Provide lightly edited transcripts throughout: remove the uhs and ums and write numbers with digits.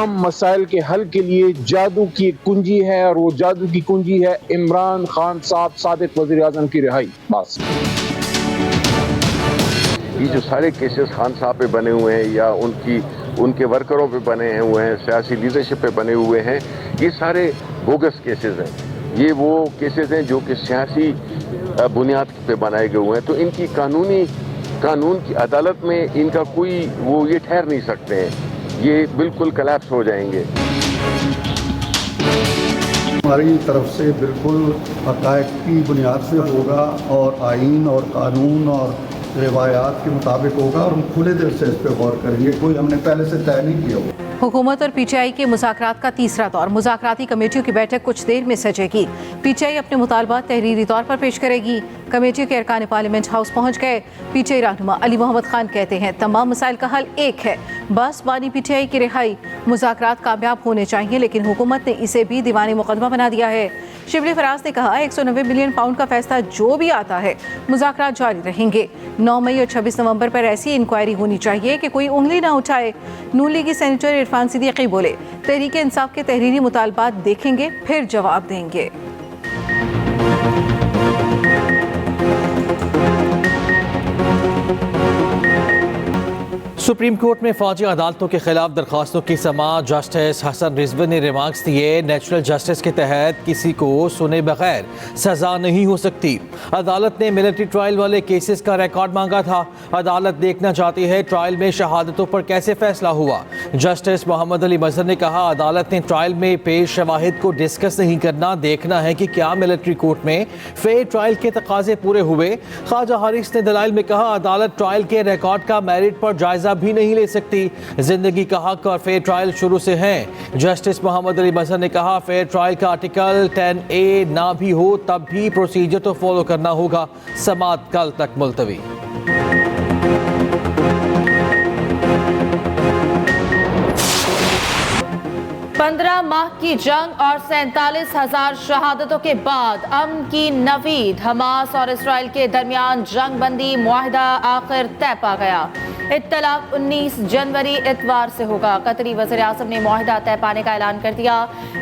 तमाम मसाइल के हल के लिए जादू की कुंजी है, और वो जादू की कुंजी है इमरान खान साहब, साबिक वज़ीर आज़म की रिहाई। बस ये जो सारे केसेस खान साहब पे बने हुए हैं या उनके वर्करों पे बने हुए हैं, सियासी लीडरशिप पे बने हुए हैं, ये सारे बोगस केसेस हैं। ये वो केसेस हैं जो कि सियासी बुनियाद पे बनाए गए हुए हैं। तो इनकी कानून की अदालत में इनका कोई ये ठहर नहीं सकते हैं, ये बिल्कुल कोलैप्स हो जाएंगे। हमारी तरफ से बिल्कुल हक़ाइक़ की बुनियाद से होगा और आईन और कानून और रिवायात के मुताबिक होगा, और हम खुले दिल से इस पर गौर करेंगे। कोई हमने पहले से तय नहीं किया होगा। हुकूमत और पीटीआई के मुज़ाकरात का तीसरा दौर। मुज़ाकराती कमेटियों की बैठक कुछ देर में सजेगी। पीटीआई अपने मुतालबात तहरीरी तौर पर पेश करेगी। कमेटी के अरकान पार्लियामेंट हाउस पहुंच गए। पीटीआई रहनुमा अली मोहम्मद खान कहते हैं तमाम मसाइल का हल एक है, बस बानी पीटीआई की रिहाई। मुज़ाकरात कामयाब होने चाहिए, लेकिन हुकूमत ने इसे भी दीवानी मुकदमा बना दिया है। शिबली फराज ने कहा 190 बिलियन पाउंड का फैसला जो भी आता है, मुज़ाकरात जारी रहेंगे। 9 मई और 26 नवंबर पर ऐसी इंक्वायरी होनी चाहिए कि कोई उंगली ना उठाए। नून लीगी सेनेटर इरफान सिद्दीकी बोले तहरीक इंसाफ के तहरीरी मुतालबात देखेंगे, फिर जवाब देंगे। सुप्रीम कोर्ट में फौजी अदालतों के खिलाफ दरख्वास्तों की समाअत। जस्टिस हसन रिजवी ने रिमार्क्स दिए, नेचुरल जस्टिस के तहत किसी को सुने बगैर सजा नहीं हो सकती। अदालत ने मिलिट्री ट्रायल वाले केसेस का रिकॉर्ड मांगा था। अदालत देखना चाहती है ट्रायल में शहादतों पर कैसे फैसला हुआ। जस्टिस मोहम्मद अली मजहर ने कहा अदालत ने ट्रायल में पेश शवाहिद को डिस्कस नहीं करना, देखना है कि क्या मिलिट्री कोर्ट में फेयर ट्रायल के तकाजे पूरे हुए। ख्वाजा हारिस ने दलाइल में कहा अदालत ट्रायल के रिकॉर्ड का मेरिट पर जायजा भी नहीं ले सकती। जिंदगी का हक और फेयर ट्रायल शुरू से हैं। जस्टिस मोहम्मद अली मजहर ने कहा फेयर ट्रायल का आर्टिकल 10A ना भी हो तब भी प्रोसीजर तो फॉलो करना होगा। समाअत कल तक मुलतवी। 15 माह की जंग और 47,000 शहादतों के बाद अमन की नवीद। हमास और इसराइल के दरमियान जंग बंदी मुआहिदा आखिर तय पा गया। इत्तलाक 19 जनवरी इतवार से होगा। कतरी वज़ीर आज़म ने मुआहिदा तय पाने का ऐलान कर दिया।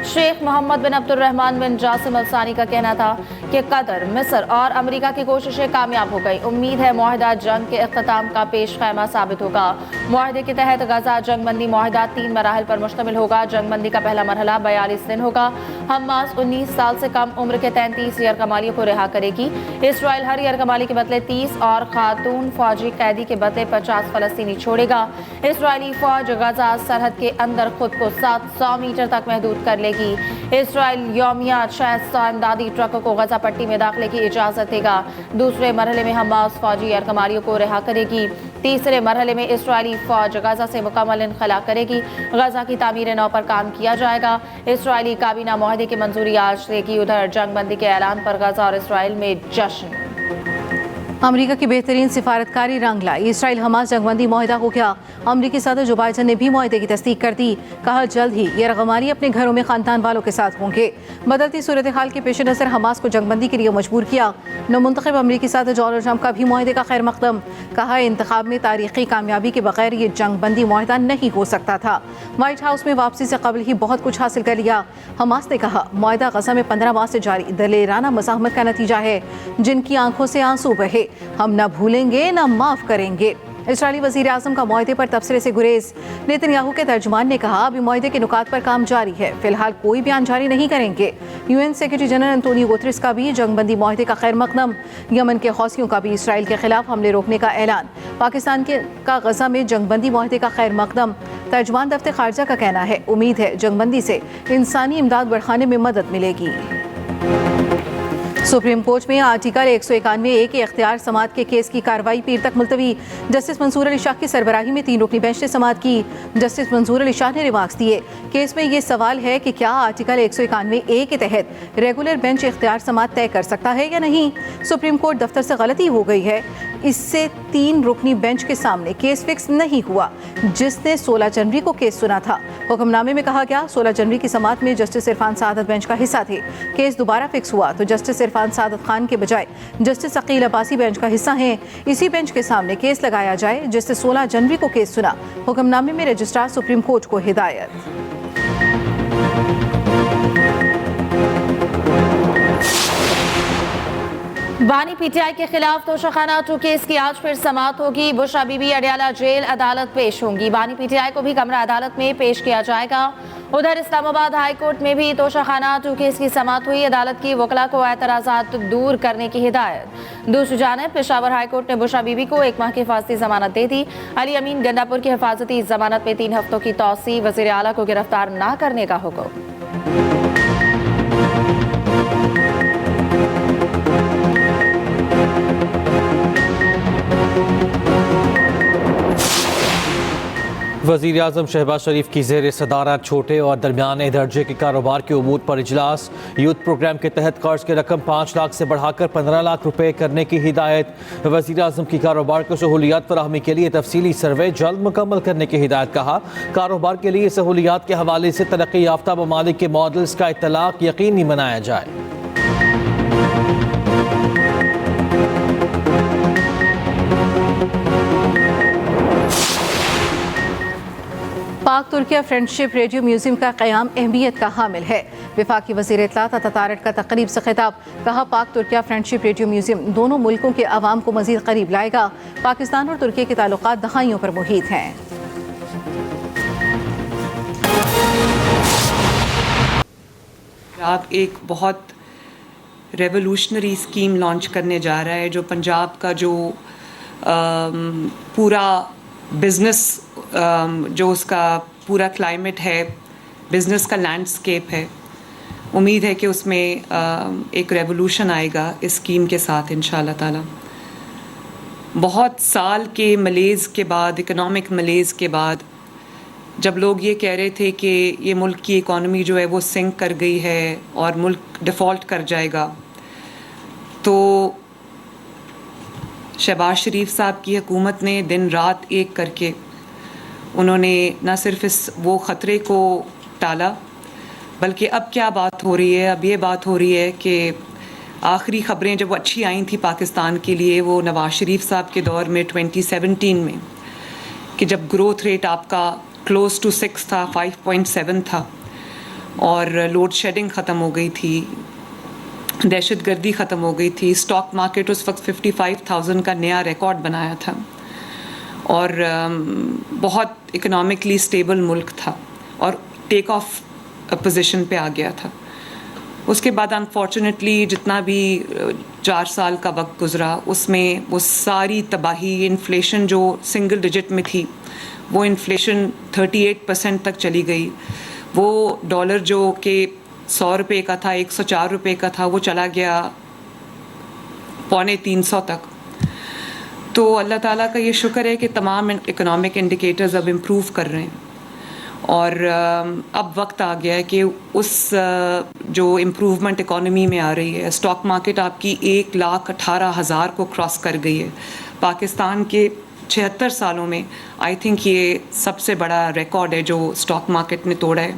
शेख मोहम्मद बिन अब्दुर्रहमान बिन जासिम अल सानी का कहना था कि कतर, मिस्र और अमेरिका की कोशिशें कामयाब हो गई। उम्मीद है मुआहिदा जंग के इख्तिताम का पेश खैमा साबित होगा। मुआहिदे के तहत गजा जंगबंदी मुआहिदा 3 मराहिल पर मुश्तमिल होगा। जंगबंदी का पहला मरहला 42 दिन होगा। हमास 19 साल से कम उम्र के 33 यरगमालियों को रिहा करेगी। इसराइल हर यरगमाली के बदले 30 और खातून फौजी कैदी के बदले 50 फलस्तीनी छोड़ेगा। इसराइली फौज गजा सरहद के अंदर खुद को 700 मीटर तक महदूद कर लेगी। इसराइल यौमिया 600 इमदादी ट्रकों को गजा पट्टी में दाखिले की इजाजत देगा। दूसरे मरहले में हमास फौजी यरगमालियों को रिहा करेगी। तीसरे मरहले में इसराइली फौज गजा से मुकम्मल इनखला करेगी। गजा की तामीर नौ पर काम किया जाएगा। इसराइली काबीना मुआहदे की मंजूरी आज देगी। उधर जंगबंदी के ऐलान पर गजा और इसराइल में जश्न। अमेरिका की बेहतरीन सिफारतकारी रंग लाई। इसराइल हमास जंगबंदी मुआहिदा हो गया। अमरीकी सदर जो बाइडन ने भी मुआहिदे की तस्दीक कर दी। कहा जल्द ही यरगमाली अपने घरों में खानदान वालों के साथ होंगे। बदलती सूरत हाल के पेश नज़र हमास को जंगबंदी के लिए मजबूर किया। नवमुंतखब अमरीकी सदर डोनाल्ड ट्रंप का भी मुआहिदे का खैर मकदम। कहा इंतखाब में तारीखी कामयाबी के बगैर ये जंगबंदी मुआहिदा नहीं हो सकता था। व्हाइट हाउस में वापसी से कबल ही बहुत कुछ हासिल कर लिया। हमास ने कहा मुआहिदा गजा में 15 माह से जारी दलेराना मज़ाहमत का नतीजा है, जिनकी आंखों से आंसू बहे। हम न भूलेंगे न माफ करेंगे। इस्राएली वज़ीर आज़म का मुआहिदे पर तबसरे से गुरेज। नेतन्याहू के तर्जुमान ने कहा अभी मुआहिदे के नुकात पर काम जारी है, फिलहाल कोई बयान जारी नहीं करेंगे। UN secretary general Antonio Guterres का भी जंगबंदी मुआहिदे का खैर मकदम। यमन के हौसियों का भी इसराइल के खिलाफ हमले रोकने का ऐलान। पाकिस्तान का गजा में जंगबंदी मुआहिदे का खैर मकदम। तर्जुमान दफ्तर खारजा का कहना है उम्मीद है जंगबंदी से इंसानी इमदाद बढ़ाने में मदद मिलेगी। सुप्रीम कोर्ट में आर्टिकल 191A के इख्तियार समाअत के केस की कार्रवाई पीर तक मुलतवी। जस्टिस मंसूर अली शाह की सरबराही में 3 रुकनी बेंच ने समाअत की। जस्टिस मंसूर अली शाह ने रिमार्क्स दिए केस में ये सवाल है कि क्या आर्टिकल 191A के तहत रेगुलर बेंच इख्तियार समाअत तय कर सकता है या नहीं। सुप्रीम कोर्ट दफ्तर से गलती हो गई है। इससे 3 रुकनी बेंच के सामने केस फिक्स नहीं हुआ, जिसने 16 जनवरी को केस सुना था। हुक्मनामे में कहा गया 16 जनवरी की समाअत में जस्टिस इरफान सादत बेंच का हिस्सा थे। केस दोबारा फिक्स हुआ तो जस्टिस इरफान खान सादत खान के बजाय जस्टिस अकील अब्बासी बेंच का हिस्सा हैं। इसी बेंच के सामने केस लगाया जाए, जिससे 16 जनवरी को केस सुना। हुक्मनामे में रजिस्ट्रार सुप्रीम कोर्ट को हिदायत। बानी पीटीआई के खिलाफ तोशाखाना 2 केस की आज फिर समाअत होगी। बुशरा बीबी अडयाला जेल अदालत पेश होंगी। बानी पीटीआई को भी कमरा अदालत में पेश किया जाएगा। उधर इस्लामाबाद हाई कोर्ट में भी तोशाखाना 2 केस की समाअत हुई। अदालत की वकला को एतराज़ात दूर करने की हिदायत। दूसरी जानिब पेशावर हाई कोर्ट ने बुशरा बीबी को 1 माह की हिफाजती जमानत दे दी। अली अमीन गंडापुर की हिफाजती जमानत में 3 हफ्तों की तौसी। वज़ीर आला को गिरफ्तार न करने का हुक्म। वज़ीर आज़म शहबाज शरीफ की ज़ेर सदारत छोटे और दरमियाने दर्जे के कारोबार के उमूर पर इजलास। यूथ प्रोग्राम के तहत कर्ज की रकम 5 लाख से बढ़ाकर 15 लाख रुपए करने की हिदायत। वज़ीर आज़म की कारोबार को सहूलियात फराहमी के लिए तफसीली सर्वे जल्द मुकम्मल करने की हिदायत। कहा, कारोबार के लिए सहूलियात के हवाले से तरक्की याफ्ता ममालिक के मॉडल्स का इत्तलाक यकीनी बनाया जाए। पाक तुर्किया फ्रेंडशिप रेडियो म्यूजियम का क़याम अहमियत का हामिल है। वफाकी वज़ीर इत्तलात अतातारट का तकरीब से खिताब। कहा, पाक तुर्किया फ्रेंडशिप रेडियो म्यूजियम दोनों मुल्कों के अवाम को मज़ीद करीब लाएगा। पाकिस्तान और तुर्की के ताल्लुकात दहाइयों पर मुहित हैं। आप एक बहुत रेवोल्यूशनरी स्कीम लॉन्च करने जा रहा है, जो पंजाब का जो पूरा बिज़नेस जो उसका पूरा क्लाइमेट है, बिज़नेस का लैंडस्केप है, उम्मीद है कि उसमें एक रेवोल्यूशन आएगा इस स्कीम के साथ इंशाल्लाह ताला। बहुत साल के मलेज़ के बाद, इकोनॉमिक मलेज़ के बाद, जब लोग ये कह रहे थे कि ये मुल्क की इकॉनमी जो है वो सिंक कर गई है और मुल्क डिफ़ॉल्ट कर जाएगा, तो शहबाज शरीफ साहब की हुकूमत ने दिन रात एक करके उन्होंने न सिर्फ वो ख़तरे को टाला, बल्कि अब क्या बात हो रही है, अब ये बात हो रही है कि आखिरी ख़बरें जब वो अच्छी आई थी पाकिस्तान के लिए, वो नवाज़ शरीफ साहब के दौर में 2017 में, कि जब ग्रोथ रेट आपका क्लोज टू 6 था, 5.7 था, और लोड शेडिंग ख़त्म हो गई थी, दहशतगर्दी ख़त्म हो गई थी, स्टॉक मार्केट उस वक्त 55,000 का नया रिकॉर्ड बनाया था, और बहुत इकोनॉमिकली स्टेबल मुल्क था और टेक ऑफ पोजीशन पे आ गया था। उसके बाद अनफॉर्चुनेटली जितना भी 4 साल का वक्त गुज़रा, उसमें वो सारी तबाही, इन्फ्लेशन जो सिंगल डिजिट में थी, वो इन्फ्लेशन 38% तक चली गई। वो डॉलर जो कि 100 रुपये का था, 104 रुपये का था, वो चला गया 250 तक। तो अल्लाह ताला का ये शुक्र है कि तमाम इकोनॉमिक इंडिकेटर्स अब इम्प्रूव कर रहे हैं, और अब वक्त आ गया है कि उस जो इम्प्रूवमेंट इकॉनमी में आ रही है, स्टॉक मार्केट आपकी 1,18,000 को क्रॉस कर गई है। पाकिस्तान के 76 सालों में आई थिंक ये सबसे बड़ा रिकॉर्ड है जो स्टॉक मार्केट ने तोड़ा है।